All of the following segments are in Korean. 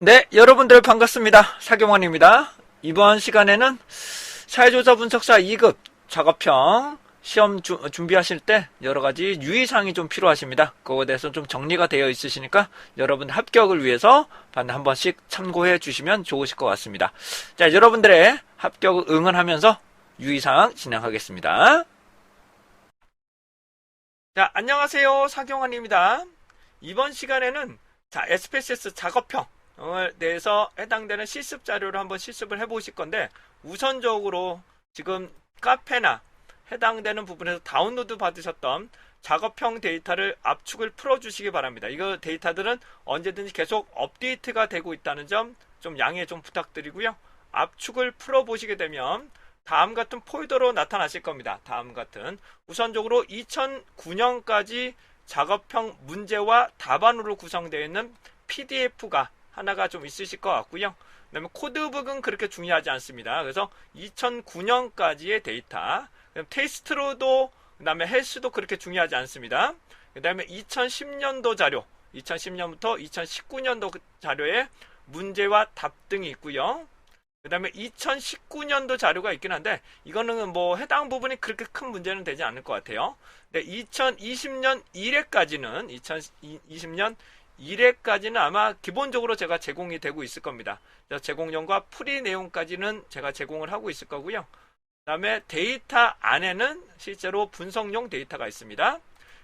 네, 여러분들 반갑습니다. 사경원입니다. 이번 시간에는 사회조사 분석사 2급 작업형 시험 준비하실 때 여러가지 유의사항이 좀 필요하십니다. 그거에 대해서 좀 정리가 되어 있으시니까 여러분 합격을 위해서 한 번씩 참고해 주시면 좋으실 것 같습니다. 자, 여러분들의 합격을 응원하면서 유의사항 진행하겠습니다. 자, 안녕하세요. 사경원입니다. 이번 시간에는 SPSS 작업형 대해서 해당되는 실습 자료를 한번 실습을 해보실 건데, 우선적으로 지금 카페나 해당되는 부분에서 다운로드 받으셨던 작업형 데이터를 압축을 풀어주시기 바랍니다. 이거 데이터들은 언제든지 계속 업데이트가 되고 있다는 점 좀 양해 좀 부탁드리고요. 압축을 풀어보시게 되면 다음 같은 폴더로 나타나실 겁니다. 다음 같은 우선적으로 2009년까지 작업형 문제와 답안으로 구성되어 있는 PDF가 하나가 좀 있으실 것 같고요. 그 다음에 코드북은 그렇게 중요하지 않습니다. 그래서 2009년까지의 데이터, 테이스트로도, 그 다음에 헬스도 그렇게 중요하지 않습니다. 그 다음에 2010년도 자료, 2010년부터 2019년도 자료에 문제와 답 등이 있고요. 그 다음에 2019년도 자료가 있긴 한데, 이거는 뭐 해당 부분이 그렇게 큰 문제는 되지 않을 것 같아요. 2020년 1회까지는 2020년 1회까지는 아마 기본적으로 제가 제공이 되고 있을 겁니다. 제공량과 풀이 내용까지는 제가 제공을 하고 있을 거고요. 그 다음에 데이터 안에는 실제로 분석용 데이터가 있습니다.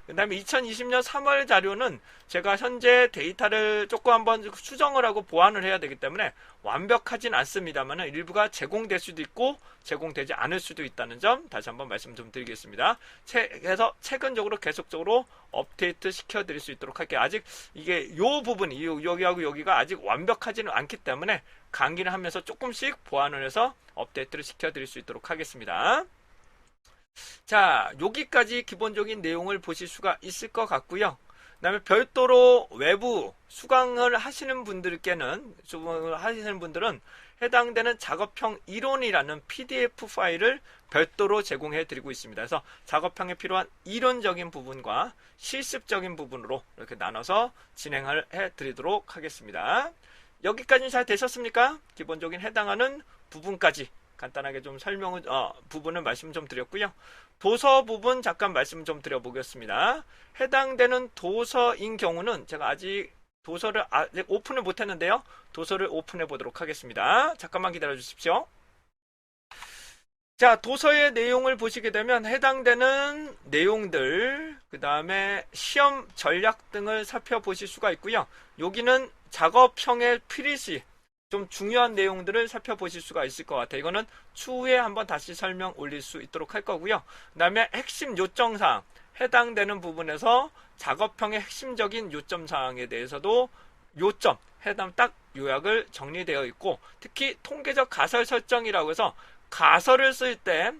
그 다음에 2020년 3월 자료는 제가 현재 데이터를 조금 한번 수정을 하고 보완을 해야 되기 때문에 완벽하진 않습니다만 일부가 제공될 수도 있고 제공되지 않을 수도 있다는 점 다시 한번 말씀 좀 드리겠습니다. 그래서 최근적으로 계속적으로 업데이트 시켜드릴 수 있도록 할게요. 아직 이게 요 부분이 여기하고 여기가 아직 완벽하지는 않기 때문에 강의를 하면서 조금씩 보완을 해서 업데이트를 시켜드릴 수 있도록 하겠습니다. 자, 여기까지 기본적인 내용을 보실 수가 있을 것 같고요. 그 다음에 별도로 외부 수강을 하시는 분들께는, 수강을 하시는 분들은 해당되는 작업형 이론이라는 PDF 파일을 별도로 제공해 드리고 있습니다. 그래서 작업형에 필요한 이론적인 부분과 실습적인 부분으로 이렇게 나눠서 진행을 해 드리도록 하겠습니다. 여기까지는 잘 되셨습니까? 기본적인 해당하는 부분까지 간단하게 좀 부분을 말씀 좀 드렸고요. 도서 부분 잠깐 말씀 좀 드려보겠습니다. 해당되는 도서인 경우는 제가 아직 도서를 아직 오픈을 못했는데요. 도서를 오픈해 보도록 하겠습니다. 잠깐만 기다려 주십시오. 자, 도서의 내용을 보시게 되면 해당되는 내용들, 그 다음에 시험 전략 등을 살펴보실 수가 있고요. 여기는 작업형의 필시, 좀 중요한 내용들을 살펴보실 수가 있을 것 같아요. 이거는 추후에 한번 다시 설명 올릴 수 있도록 할 거고요. 그 다음에 핵심 요점사항, 해당되는 부분에서 작업형의 핵심적인 요점사항에 대해서도 요점, 해당 딱 요약을 정리되어 있고, 특히 통계적 가설 설정이라고 해서 가설을 쓸 때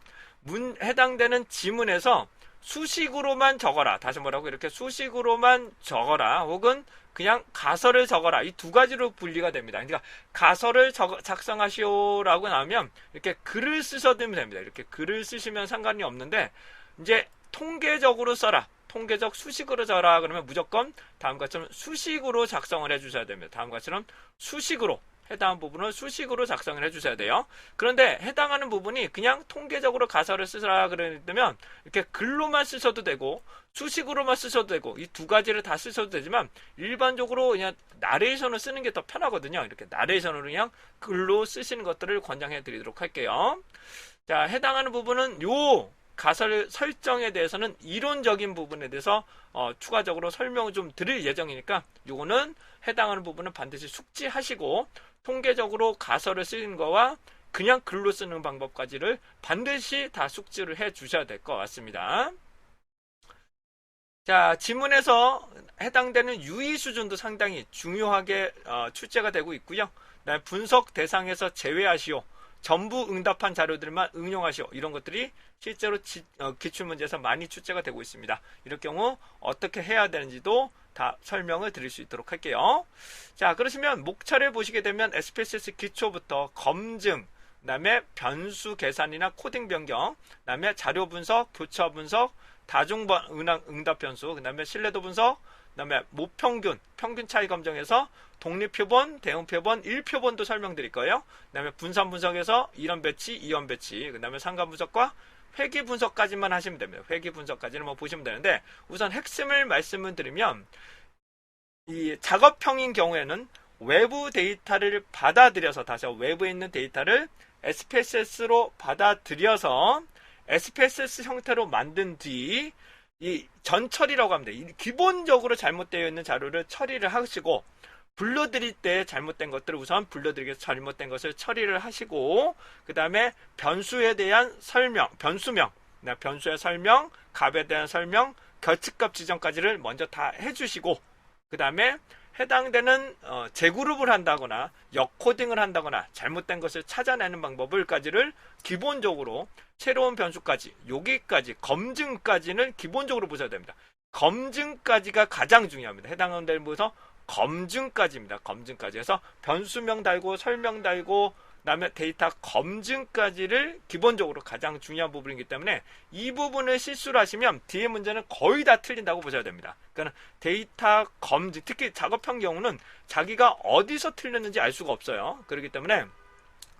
해당되는 지문에서 수식으로만 적어라. 다시 뭐라고 이렇게 수식으로만 적어라. 혹은 그냥 가설을 적어라. 이 두 가지로 분리가 됩니다. 그러니까 가설을 작성하시오라고 나오면 이렇게 글을 쓰셔도 됩니다. 이렇게 글을 쓰시면 상관이 없는데, 이제 통계적으로 써라. 통계적 수식으로 적어라. 그러면 무조건 다음과 같처럼 수식으로 작성을 해주셔야 됩니다. 다음과 같처럼 수식으로, 해당하는 부분을 수식으로 작성을 해주셔야 돼요. 그런데 해당하는 부분이 그냥 통계적으로 가설을 쓰라 그러면 이렇게 글로만 쓰셔도 되고 수식으로만 쓰셔도 되고 이 두 가지를 다 쓰셔도 되지만 일반적으로 그냥 나레이션을 쓰는 게 더 편하거든요. 이렇게 나레이션으로 그냥 글로 쓰시는 것들을 권장해 드리도록 할게요. 자, 해당하는 부분은 요 가설 설정에 대해서는 이론적인 부분에 대해서 추가적으로 설명을 좀 드릴 예정이니까 요거는 해당하는 부분은 반드시 숙지하시고 통계적으로 가설을 쓰는 거와 그냥 글로 쓰는 방법까지를 반드시 다 숙지를 해 주셔야 될 것 같습니다. 자, 지문에서 해당되는 유의 수준도 상당히 중요하게 출제가 되고 있고요. 분석 대상에서 제외하시오. 전부 응답한 자료들만 응용하시오. 이런 것들이 실제로 기출문제에서 많이 출제가 되고 있습니다. 이럴 경우 어떻게 해야 되는지도 다 설명을 드릴 수 있도록 할게요. 자, 그러시면 목차를 보시게 되면 SPSS 기초부터 검증, 그 다음에 변수 계산이나 코딩 변경, 그 다음에 자료 분석, 교차 분석, 다중 응답 변수, 그 다음에 신뢰도 분석, 그다음에 모평균, 평균 차이 검정에서 독립표본, 대응표본, 1표본도 설명드릴 거예요. 그다음에 분산 분석에서 1원 배치, 2원 배치, 그다음에 상관 분석과 회귀 분석까지만 하시면 됩니다. 회귀 분석까지는 뭐 보시면 되는데, 우선 핵심을 말씀을 드리면 이 작업형인 경우에는 외부 데이터를 받아들여서, 다시 외부에 있는 데이터를 SPSS로 받아들여서 SPSS 형태로 만든 뒤 이 전처리라고 합니다. 이 기본적으로 잘못되어 있는 자료를 처리를 하시고, 불러드릴 때 잘못된 것들을 우선 불러드리기 위해서 잘못된 것을 처리를 하시고, 그 다음에 변수에 대한 설명, 변수명, 변수의 설명, 값에 대한 설명, 결측값 지정까지를 먼저 다 해주시고, 그 다음에 해당되는 재그룹을 한다거나 역코딩을 한다거나 잘못된 것을 찾아내는 방법을까지를 기본적으로, 새로운 변수까지, 여기까지 검증까지는 기본적으로 보셔야 됩니다. 검증까지가 가장 중요합니다. 해당하는 데를 보셔서 검증까지입니다. 검증까지 해서 변수명 달고 설명 달고 그다음에 데이터 검증까지를 기본적으로 가장 중요한 부분이기 때문에 이 부분을 실수를 하시면 뒤에 문제는 거의 다 틀린다고 보셔야 됩니다. 그러니까 데이터 검증, 특히 작업형 경우는 자기가 어디서 틀렸는지 알 수가 없어요. 그렇기 때문에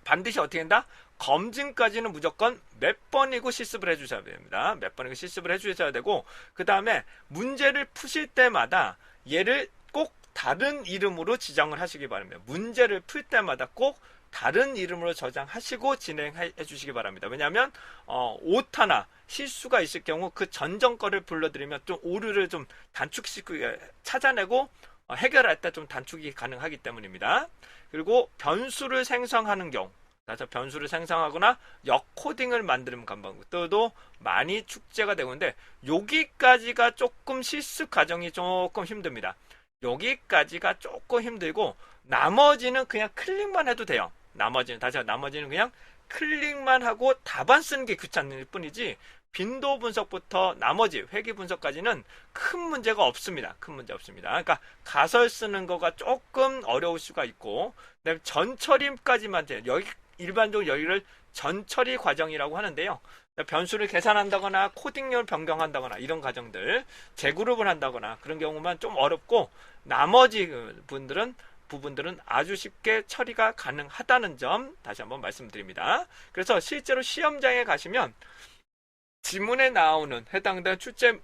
반드시 어떻게 한다? 검증까지는 무조건 몇 번이고 실습을 해주셔야 됩니다. 몇 번이고 실습을 해주셔야 되고, 그 다음에 문제를 푸실 때마다 얘를 꼭 다른 이름으로 지정을 하시기 바랍니다. 문제를 풀 때마다 꼭 다른 이름으로 저장하시고 진행해 주시기 바랍니다. 왜냐하면 오타나 실수가 있을 경우 그 전전 거를 불러드리면 좀 오류를 좀 단축시키고 찾아내고 해결할 때 좀 단축이 가능하기 때문입니다. 그리고 변수를 생성하는 경우, 그래서 변수를 생성하거나 역코딩을 만드는 방법들도 많이 축제가 되는데, 여기까지가 조금 실습 과정이 조금 힘듭니다. 여기까지가 조금 힘들고, 나머지는 그냥 클릭만 해도 돼요. 나머지는 그냥 클릭만 하고 답안 쓰는 게 귀찮을 뿐이지, 빈도 분석부터 나머지 회귀 분석까지는 큰 문제가 없습니다. 큰 문제 없습니다. 그러니까 가설 쓰는 거가 조금 어려울 수가 있고, 그다음에 전처리까지만 돼요. 여기 일반적으로 여기를 전처리 과정이라고 하는데요. 변수를 계산한다거나 코딩률 변경한다거나 이런 과정들, 재그룹을 한다거나 그런 경우만 좀 어렵고, 나머지 부분들은 아주 쉽게 처리가 가능하다는 점 다시 한번 말씀드립니다. 그래서 실제로 시험장에 가시면 지문에 나오는 해당되는 출제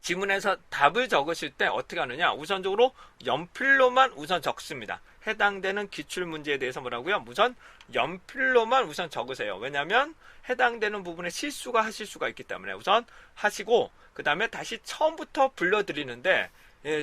지문에서 답을 적으실 때 어떻게 하느냐, 우선적으로 연필로만 우선 적습니다. 해당되는 기출문제에 대해서 뭐라고요? 우선 연필로만 우선 적으세요. 왜냐하면 해당되는 부분에 실수가 하실 수가 있기 때문에 우선 하시고, 그 다음에 다시 처음부터 불러드리는데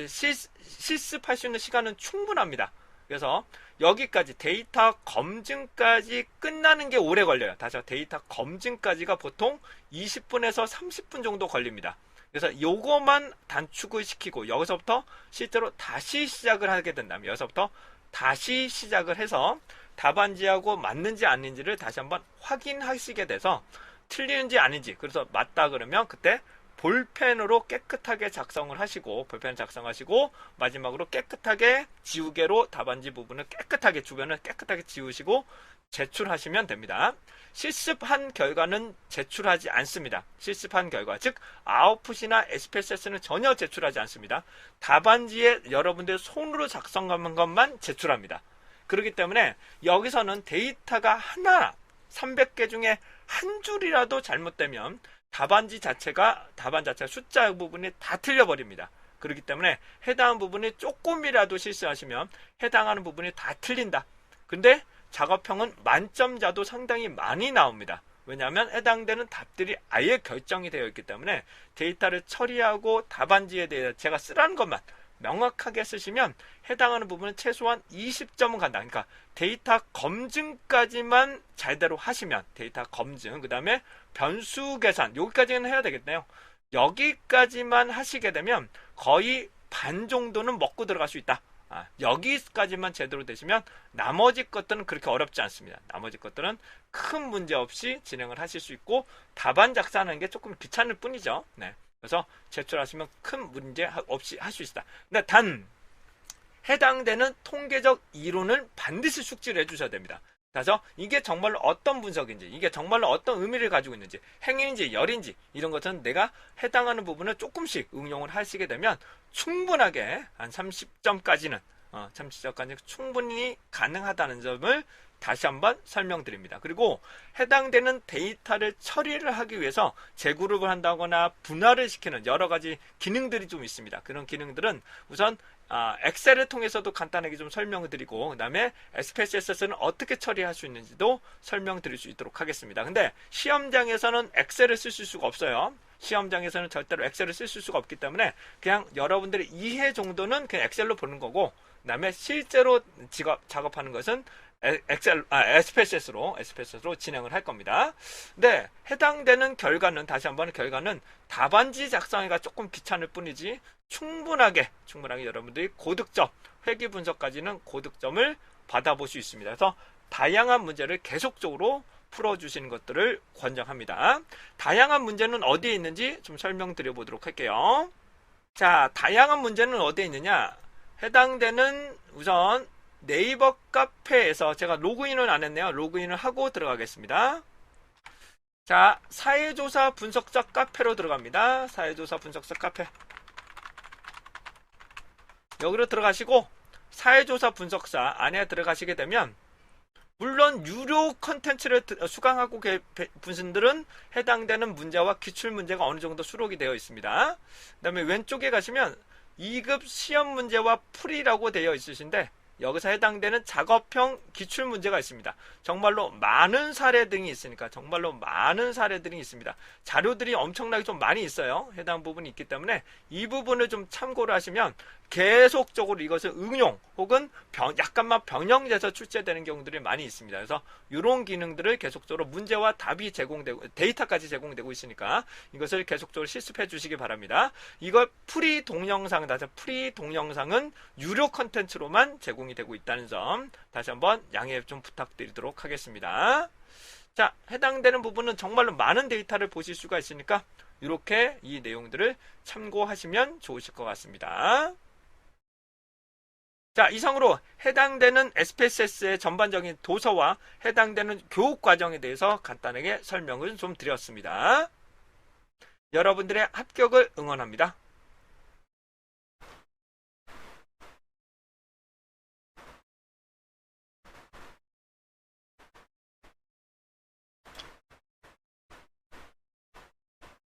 실습할 수 있는 시간은 충분합니다. 그래서 여기까지 데이터 검증까지 끝나는 게 오래 걸려요. 다시 데이터 검증까지가 보통 20분에서 30분 정도 걸립니다. 그래서 요거만 단축을 시키고 여기서부터 실제로 다시 시작을 하게 된다면, 여기서부터 다시 시작을 해서 답안지하고 맞는지 아닌지를 다시 한번 확인하시게 돼서 틀리는지 아닌지, 그래서 맞다 그러면 그때 볼펜으로 깨끗하게 작성을 하시고, 볼펜 작성하시고 마지막으로 깨끗하게 지우개로 답안지 부분을 깨끗하게, 주변을 깨끗하게 지우시고 제출하시면 됩니다. 실습한 결과는 제출하지 않습니다. 실습한 결과, 즉 아웃풋이나 SPSS는 전혀 제출하지 않습니다. 답안지에 여러분들 손으로 작성한 것만 제출합니다. 그렇기 때문에 여기서는 데이터가 하나, 300개 중에 한 줄이라도 잘못되면 답안 자체가 숫자 부분이 다 틀려버립니다. 그렇기 때문에 해당하는 부분이 조금이라도 실수하시면 해당하는 부분이 다 틀린다. 근데 작업형은 만점자도 상당히 많이 나옵니다. 왜냐하면 해당되는 답들이 아예 결정이 되어 있기 때문에 데이터를 처리하고 답안지에 대해 제가 쓰라는 것만 명확하게 쓰시면 해당하는 부분은 최소한 20점은 간다. 그러니까 데이터 검증까지만 잘대로 하시면, 데이터 검증, 그 다음에 변수 계산, 여기까지는 해야 되겠네요. 여기까지만 하시게 되면 거의 반 정도는 먹고 들어갈 수 있다. 여기까지만 제대로 되시면 나머지 것들은 그렇게 어렵지 않습니다. 나머지 것들은 큰 문제 없이 진행을 하실 수 있고, 답안 작성하는 게 조금 귀찮을 뿐이죠. 네. 그래서 제출하시면 큰 문제 없이 할 수 있다. 근데 단 해당되는 통계적 이론을 반드시 숙지를 해주셔야 됩니다. 그래서 이게 정말로 어떤 분석인지, 이게 정말로 어떤 의미를 가지고 있는지, 행인지 열인지 이런 것은 내가 해당하는 부분을 조금씩 응용을 하시게 되면 충분하게 한 30점까지는 30점까지 충분히 가능하다는 점을 다시 한번 설명드립니다. 그리고 해당되는 데이터를 처리를 하기 위해서 재그룹을 한다거나 분할을 시키는 여러 가지 기능들이 좀 있습니다. 그런 기능들은 우선 엑셀을 통해서도 간단하게 좀 설명을 드리고, 그 다음에 SPSS는 어떻게 처리할 수 있는지도 설명드릴 수 있도록 하겠습니다. 근데 시험장에서는 엑셀을 쓰실 수가 없어요. 시험장에서는 절대로 엑셀을 쓰실 수가 없기 때문에 그냥 여러분들의 이해 정도는 그냥 엑셀로 보는 거고, 그 다음에 실제로 작업하는 것은 SPSS로 진행을 할 겁니다. 근데 해당되는 결과는, 다시 한번 결과는 답안지 작성하기가 조금 귀찮을 뿐이지 충분하게 여러분들이 고득점, 회귀 분석까지는 고득점을 받아볼 수 있습니다. 그래서 다양한 문제를 계속적으로 풀어주시는 것들을 권장합니다. 다양한 문제는 어디에 있는지 좀 설명드려 보도록 할게요. 자, 다양한 문제는 어디에 있느냐? 해당되는 우선 네이버 카페에서, 제가 로그인은 안 했네요. 로그인을 하고 들어가겠습니다. 자, 사회조사 분석자 카페로 들어갑니다. 사회조사 분석자 카페. 여기로 들어가시고 사회조사 분석사 안에 들어가시게 되면, 물론 유료 컨텐츠를 수강하고 계신 분들은 해당되는 문제와 기출문제가 어느 정도 수록이 되어 있습니다. 그 다음에 왼쪽에 가시면 2급 시험 문제와 풀이라고 되어 있으신데, 여기서 해당되는 작업형 기출문제가 있습니다. 정말로 많은 사례 등이 있으니까, 정말로 많은 사례들이 있습니다. 자료들이 엄청나게 좀 많이 있어요. 해당 부분이 있기 때문에 이 부분을 좀 참고를 하시면 계속적으로 이것을 응용 혹은 약간만 변형돼서 출제되는 경우들이 많이 있습니다. 그래서 이런 기능들을 계속적으로 문제와 답이 제공되고 데이터까지 제공되고 있으니까 이것을 계속적으로 실습해 주시기 바랍니다. 이걸 프리 동영상은 유료 컨텐츠로만 제공이 되고 있다는 점 다시 한번 양해 좀 부탁드리도록 하겠습니다. 자, 해당되는 부분은 정말로 많은 데이터를 보실 수가 있으니까 이렇게 이 내용들을 참고하시면 좋으실 것 같습니다. 자, 이상으로 해당되는 SPSS의 전반적인 도서와 해당되는 교육 과정에 대해서 간단하게 설명을 좀 드렸습니다. 여러분들의 합격을 응원합니다.